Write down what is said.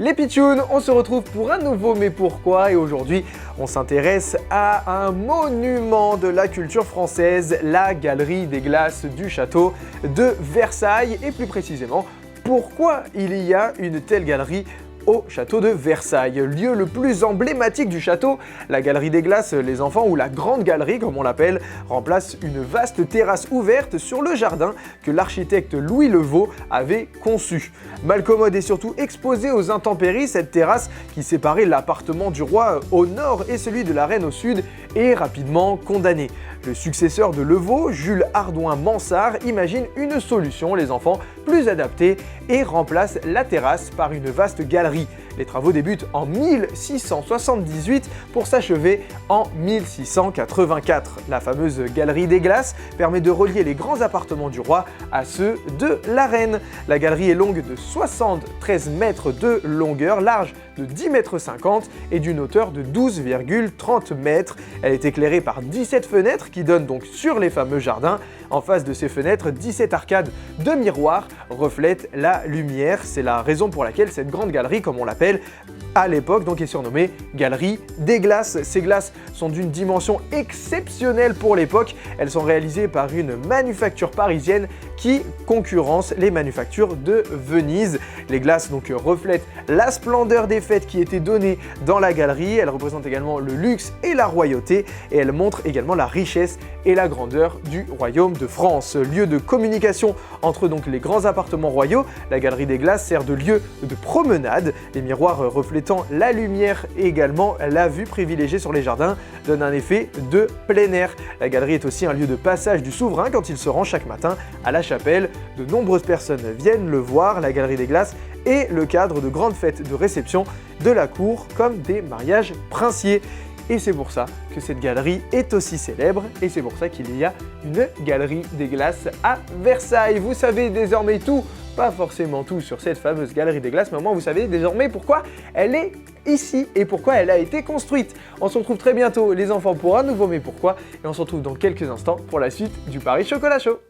Les pitchouns, on se retrouve pour un nouveau Mais pourquoi? Et aujourd'hui, on s'intéresse à un monument de la culture française, la Galerie des Glaces du château de Versailles. Et plus précisément, pourquoi il y a une telle galerie au château de Versailles, lieu le plus emblématique du château. La Galerie des Glaces, les enfants, ou la Grande Galerie comme on l'appelle, remplace une vaste terrasse ouverte sur le jardin que l'architecte Louis Levaux avait conçu. Mal commode et surtout exposée aux intempéries, cette terrasse qui séparait l'appartement du roi au nord et celui de la reine au sud est rapidement condamnée. Le successeur de Levaux, Jules Hardouin-Mansart, imagine une solution, les enfants, plus adaptée et remplace la terrasse par une vaste galerie. Les travaux débutent en 1678 pour s'achever en 1684. La fameuse Galerie des Glaces permet de relier les grands appartements du roi à ceux de la reine. La galerie est longue de 73 mètres de longueur, large de 10,50 mètres et d'une hauteur de 12,30 mètres. Elle est éclairée par 17 fenêtres qui donnent donc sur les fameux jardins. En face de ces fenêtres, 17 arcades de miroirs reflètent la lumière. C'est la raison pour laquelle cette grande galerie, comme on l'appelle à l'époque, donc est surnommée Galerie des Glaces. Ces glaces sont d'une dimension exceptionnelle pour l'époque. Elles sont réalisées par une manufacture parisienne qui concurrence les manufactures de Venise. Les glaces donc reflètent la splendeur des fêtes qui étaient données dans la galerie. Elles représentent également le luxe et la royauté et elles montrent également la richesse et la grandeur du royaume de France. Lieu de communication entre donc les grands appartements royaux, la Galerie des Glaces sert de lieu de promenade. Les miroirs reflétant la lumière et également la vue privilégiée sur les jardins donnent un effet de plein air. La galerie est aussi un lieu de passage du souverain quand il se rend chaque matin à la chapelle. De nombreuses personnes viennent le voir. La Galerie des Glaces est le cadre de grandes fêtes de réception de la cour comme des mariages princiers. Et c'est pour ça que cette galerie est aussi célèbre et c'est pour ça qu'il y a une Galerie des Glaces à Versailles. Vous savez désormais tout, pas forcément tout sur cette fameuse Galerie des Glaces, mais au moins vous savez désormais pourquoi elle est ici et pourquoi elle a été construite. On se retrouve très bientôt les enfants pour un nouveau Mais pourquoi et on se retrouve dans quelques instants pour la suite du Paris Chocolat Show.